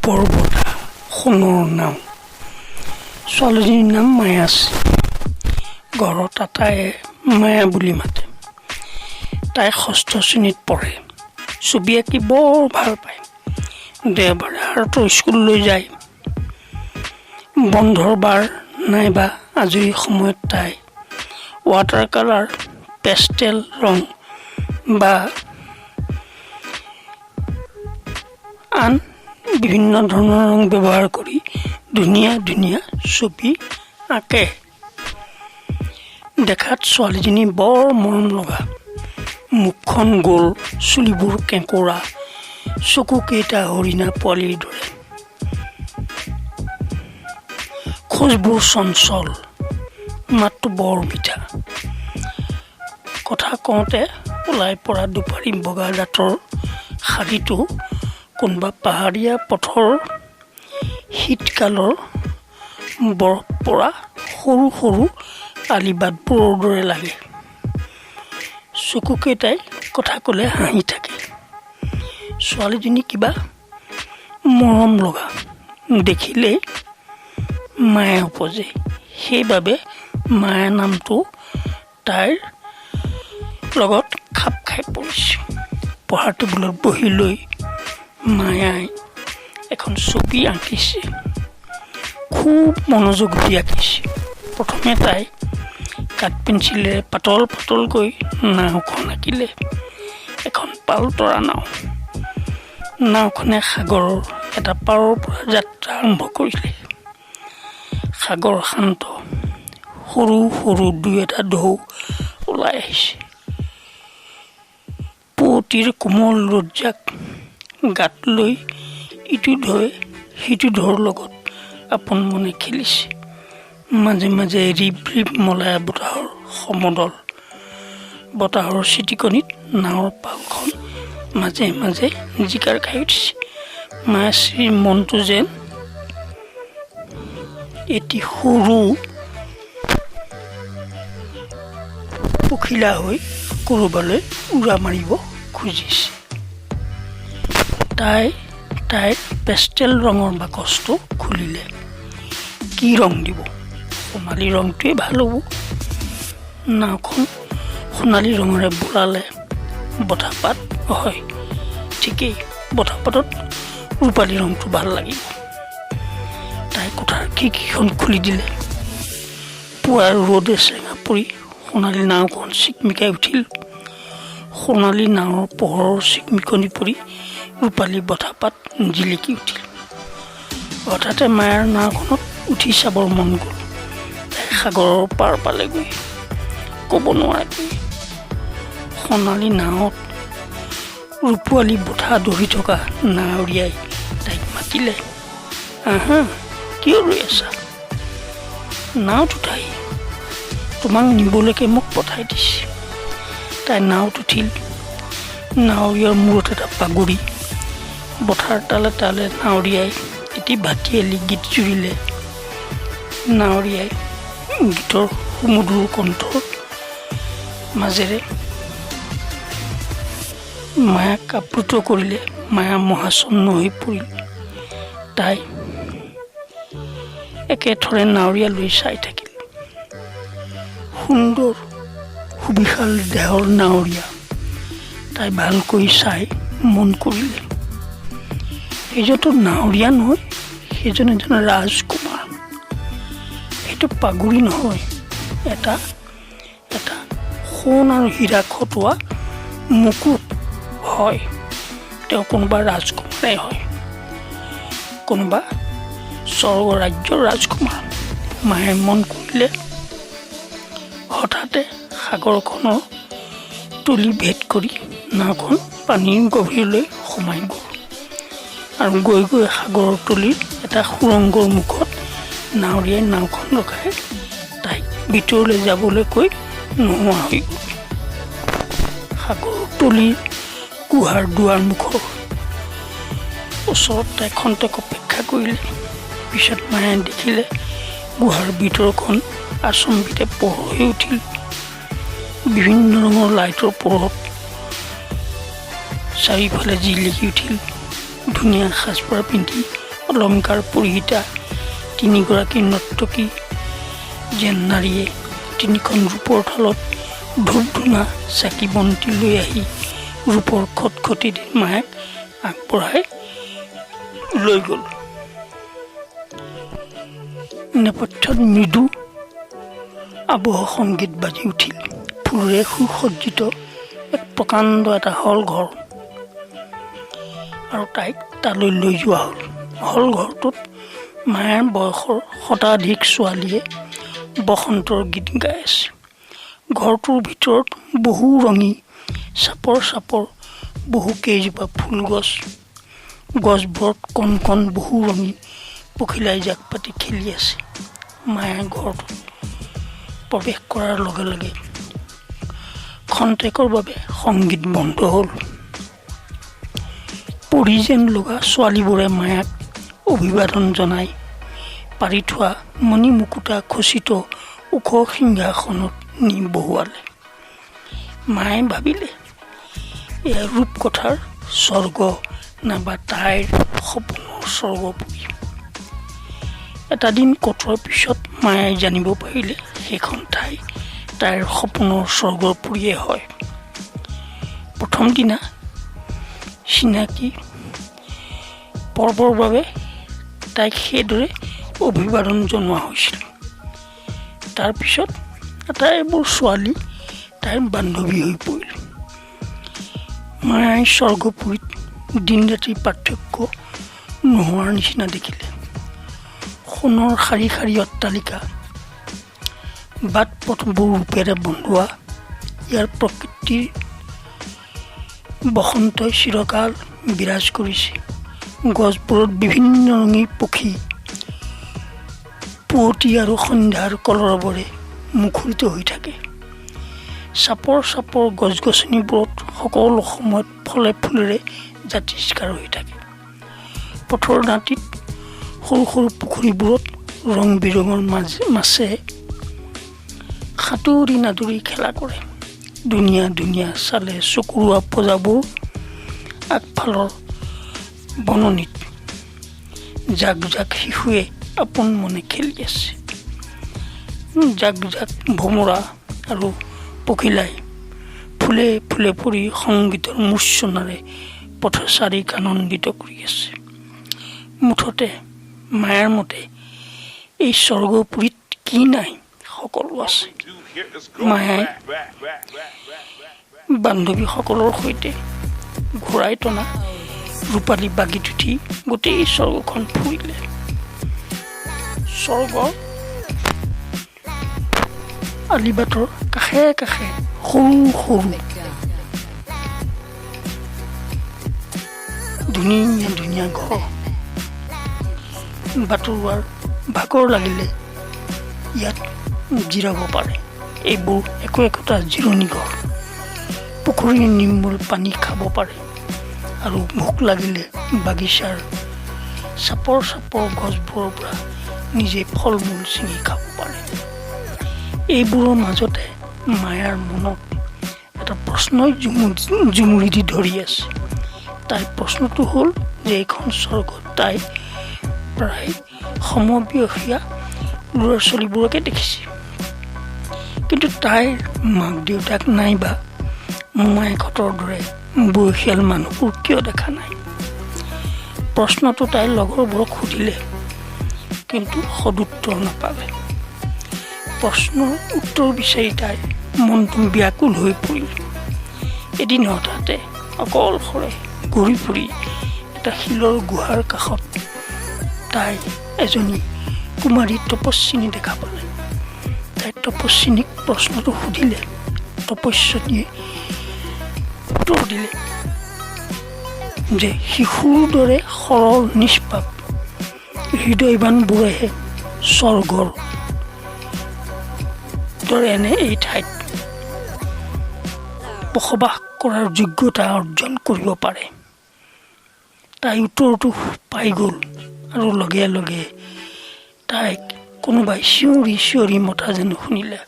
ৰূপৰ বঁটা সোণৰ নাম ছোৱালীজনীৰ নাম মায়াশ্ৰী ঘৰত আটায়ে মায়া বুলি মাতে তাই 6ষ্ঠ শ্ৰেণীত পঢ়ে ছবি আঁকি বৰ ভাল পায় দেওবাৰে আৰু স্কুললৈ যায় বন্ধৰ বাৰ নাইবা আজৰি সময়ত তাই ৱাটাৰ কালাৰ পেষ্টেল ৰং বা আন বিভিন্ন ধৰণৰ ৰং ব্যৱহাৰ কৰি ধুনীয়া ধুনীয়া ছবি আঁকে দেখাত ছোৱালীজনী বৰ মৰম লগা মুখখন গোল চুলিবোৰ কেঁকোৰা চকুকেইটা হৰিণা পোৱালিৰ দৰে খোজবোৰ চঞ্চল মাতটো বৰ মিঠা কথা কওঁতে ওলাই পৰা দুপাৰী বগা দাঁতৰ শাৰীটো কোনোবা পাহাৰীয়া পথৰ শীতকালৰ বৰফ পৰা সৰু সৰু আলিবাটবোৰৰ দৰে লাগে চকুকেইটাই কথা ক'লে হাঁহি থাকে ছোৱালীজনী কিবা মৰম লগা দেখিলেই মায়া উপজে সেইবাবে মায়া নামটো তাইৰ লগত খাপ খাই পৰিছে পঢ়াৰ টেবুলত বহি লৈ মায়াই এখন ছবি আঁকিছে খুব মনোযোগ দি আঁকিছে প্ৰথমে তাই কাঠ পেঞ্চিলেৰে পাতল পাতলকৈ নাওখন আঁকিলে এখন পালতৰা নাওখনে সাগৰৰ এটা পাৰৰ পৰা যাত্ৰা আৰম্ভ কৰিলে সাগৰ শান্ত সৰু সৰু দুই এটা ঢৌ ওলাই আহিছে পুৱতিৰ কোমল ৰ'দজাক গাত লৈ ইটো ঢৌৱে সিটো ঢৌৰ লগত আপোন মনে খেলিছে মাজে মাজে ৰিব ৰিব মলায়া বতাহৰ সমদল বতাহৰ চিটিকনিত নাৱৰ পালখন মাজে মাজে জিকাৰ খাই উঠিছে মায়াশ্ৰীৰ মনটো যেন এটি সৰু পখিলা হৈ ক'ৰবালৈ উৰা মাৰিব খুজিছে তাইৰ পেষ্টেল ৰঙৰ বাকচটো খুলিলে কি ৰং দিব সোণালী ৰংটোৱে ভাল হ'ব নাওখন সোণালী ৰঙেৰে বোলালে বতাহপাত হয় ঠিকেই বতাহপাতত ৰূপালী ৰংটো ভাল লাগিব তাই কোঠাৰ খিৰিকীখন খুলি দিলে পুৱাৰ ৰ'দে চেঙা পৰি সোণালী নাওখন চিকমিকাই উঠিল সোণালী নাৱৰ পোহৰৰ চিকমিকনি পৰি ৰূপালী বতাহপাত জিলিকি উঠিল হঠাতে মায়াৰ নাওখনত উঠি চাবৰ মন গ'ল তাই সাগৰৰ পাৰ পালেগৈ ক'ব নোৱাৰাকৈ সোণালী নাৱত ৰূপোৱালী বঠা ধৰি থকা নাৱৰীয়াই তাইক মাতিলে আহা কিয় ৰৈ আছা নাওত উঠাই তোমাক নিবলৈকে মোক পঠাই দিছে তাই নাওত উঠিল নাৱৰীয়াৰ মূৰত এটা পাগুৰি বঠাৰ তালে তালে নাৱৰীয়াই এটি ভাটিয়ালি গীত জুৰিলে নাৱৰীয়াই গীতৰ সুমধুৰ কণ্ঠৰ মাজেৰে মায়াক আপ্লুত কৰিলে মায়া মহাচন্ন হৈ পৰিল তাই একেথৰে নাৱৰীয়ালৈ চাই থাকিল সুন্দৰ সুবিশাল দেহৰ নাৱৰীয়া তাই ভালকৈ চাই মন কৰিলে সেইজনটো নাৱৰীয়া নহয় সেইজন এজন ৰাজকুমাৰ সেইটো পাগুৰি নহয় এটা সোণ আৰু হীৰা খটোৱা মুকুট হয় তেওঁ কোনোবা ৰাজকুমাৰেই হয় কোনোবা স্বৰ্গ ৰাজ্যৰ ৰাজকুমাৰ মায়ে মন কৰিলে হঠাতে সাগৰখনৰ তুলি ভেদ কৰি নাওখন পানীৰ গভীৰলৈ সোমাই গ'ল আৰু গৈ গৈ সাগৰৰ তুলিৰ এটা সুৰংগৰ মুখত নাৱৰীয়াই নাওখন ৰখাই তাইক ভিতৰলৈ যাবলৈ কৈ নোহোৱা হৈ গ'ল সাগৰৰ তুলিৰ গুহাৰ দুৱাৰ মুখৰ ওচৰত তাই খন্তেক অপেক্ষা কৰিলে পিছত মায়ে দেখিলে গুহাৰ ভিতৰখন আচম্বিতে পোহৰ হৈ উঠিল বিভিন্ন ৰঙৰ লাইটৰ পোহৰত চাৰিওফালে জিলিকি উঠিল ধুনীয়া সাজপাৰ পিন্ধি অলংকাৰ পৰিহিতা তিনিগৰাকী নৰ্তকী যেন নাৰীয়ে তিনিখন ৰূপৰ থালত ধূপ ধূনা চাকি বন্তি লৈ আহি ৰূপৰ খটখটি দি মায়াক আগবঢ়াই লৈ গ'ল। নেপথ্যত মৃদু আবহ সংগীত বাজি উঠিল। ফুলেৰে সুসজ্জিত এক প্ৰকাণ্ড এটা হল ঘৰ, আৰু তাইক তালৈ লৈ যোৱা হ'ল। হল ঘৰটোত মায়াৰ বয়সৰ শতাধিক ছোৱালীয়ে বসন্তৰ গীত গাই আছে। ঘৰটোৰ ভিতৰত বহু ৰঙী চাপৰ চাপৰ বহু কেইজোপা ফুল গছ, গছবোৰত কণ কণ বহু ৰঙী পখিলাই জাক পাতি খেলি আছে। মায়াৰ ঘৰটোত প্ৰৱেশ কৰাৰ লগে লগে খন্তেকৰ বাবে সংগীত বন্ধ হ'ল। পৰি যেন লগা ছোৱালীবোৰে মায়াক অভিবাদন জনাই পাৰি থোৱা মণি মুকুতা খচিত ওখ সিংহাসনত নি বহুৱালে। মায়ে ভাবিলে, এয়া ৰূপকথাৰ স্বৰ্গ নাইবা তাইৰ সপোনৰ স্বৰ্গপুৰী। এটা দিন কটোৱাৰ পিছত মায়ে জানিব পাৰিলে সেইখন ঠাই তাইৰ সপোনৰ স্বৰ্গপুৰীয়ে হয়। প্ৰথম দিনা চিনাকি পৰ্বৰ বাবে তাইক সেইদৰে অভিবাদন জনোৱা হৈছিল। তাৰপিছত আটাইবোৰ ছোৱালী তাইৰ বান্ধৱী হৈ পৰিল। মায়াই স্বৰ্গপুৰীত দিন ৰাতিৰ পাৰ্থক্য নোহোৱাৰ নিচিনা দেখিলে। সোণৰ শাৰী শাৰী অট্টালিকা, বাট পথবোৰ ৰূপেৰে বন্ধোৱা, ইয়াৰ প্ৰকৃতিৰ বসন্তই চিৰকাল বিৰাজ কৰিছে। গছবোৰত বিভিন্ন ৰঙী পক্ষী পুৱতি আৰু সন্ধ্যাৰ কলৰৱেৰে মুখৰিত হৈ থাকে। চাপৰ চাপৰ গছ গছনিবোৰত সকলো সময়ত ফলে ফুলেৰে জাতিষ্কাৰ হৈ থাকে। পথৰ দাঁতিত সৰু সৰু পুখুৰীবোৰত ৰং বিৰঙৰ মাছে সাঁতুৰি নাদুৰি খেলা কৰে। ধুনীয়া ধুনীয়া চালে চকুৰোৱা পজাবোৰ আগফালৰ বননিত জাক জাক শিশুৱে আপোন মনে খেলি আছে। জাক জাক ভোমোৰা আৰু পখিলাই ফুলে ফুলে পৰি সংগীতৰ মূৰ্ছনাৰে পথচাৰীক আনন্দিত কৰি আছে। মুঠতে মায়াৰ মতে এই স্বৰ্গপুৰীত কি নাই, সকলো আছে। মায়াই বান্ধৱীসকলৰ সৈতে ঘূৰাই টনা ৰূপালী বাগিত উঠি গোটেই স্বৰ্গখন ফুৰিলে। স্বৰ্গৰ আলিবাটৰ কাষে কাষে সৰু সৰু ধুনীয়া ধুনীয়া ঘৰ। বাটৰুৱাৰ ভাগৰ লাগিলে ইয়াত জিৰাব পাৰে। এইবোৰ একো একোটা জিৰণি ঘৰ। পুখুৰীৰ নিৰ্মল পানী খাব পাৰে, আৰু ভোক লাগিলে বাগিচাৰ চাপৰ চাপৰ গছবোৰৰ পৰা নিজে ফল মূল ছিঙি খাব পাৰে। এইবোৰৰ মাজতে মায়াৰ মনত এটা প্ৰশ্নই জুমুৰি দি ধৰি আছে। তাইৰ প্ৰশ্নটো হ'ল যে এইখন স্বৰ্গত তাই প্ৰায় সমবয়সীয়া ল'ৰা ছোৱালীবোৰকে দেখিছে, কিন্তু তাইৰ মাক দেউতাক নাইবা মোমায়েকহঁতৰ দৰে বয়সীয়াল মানুহবোৰ কিয় দেখা নাই? প্ৰশ্নটো তাইৰ লগৰবোৰক সুধিলে, কিন্তু সদুত্তৰ নাপালে। প্ৰশ্নৰ উত্তৰ বিচাৰি তাইৰ মনটো ব্যাকুল হৈ পৰিল। এদিন হঠাতে অকলশৰে ঘূৰি ফুৰি এটা শিলৰ গুহাৰ কাষত তাই এজনী কুমাৰী তপস্বিনী দেখা পালে। তাই তপস্বিনীক প্ৰশ্নটো সুধিলে। তপস্বিনীয়ে উত্তৰ দিলে যে শিশুৰ দৰে সৰল নিষ্পাপ হৃদয়বানবোৰেহে স্বৰ্গৰ দৰে এনে এই ঠাইত বসবাস কৰাৰ যোগ্যতা অৰ্জন কৰিব পাৰে। তাই উত্তৰটো পাই গ'ল, আৰু লগে লগে তাইক কোনোবাই চিঞৰি চিঞৰি মতা যেন শুনিলে।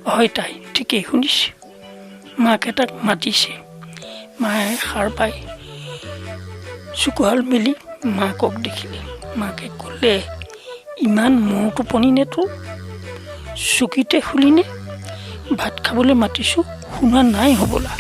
হয়, তাই ঠিকেই শুনিছে। মাকে তাক মাতিছে। মায়ে সাৰ পাই চকুহাল মেলি মাকক দেখিলে। মাকে ক'লে, ইমান মোৰ টোপনি নে তোৰ? চকীতে শুলিনে? ভাত খাবলৈ মাতিছোঁ শুনা নাই হ'বলা।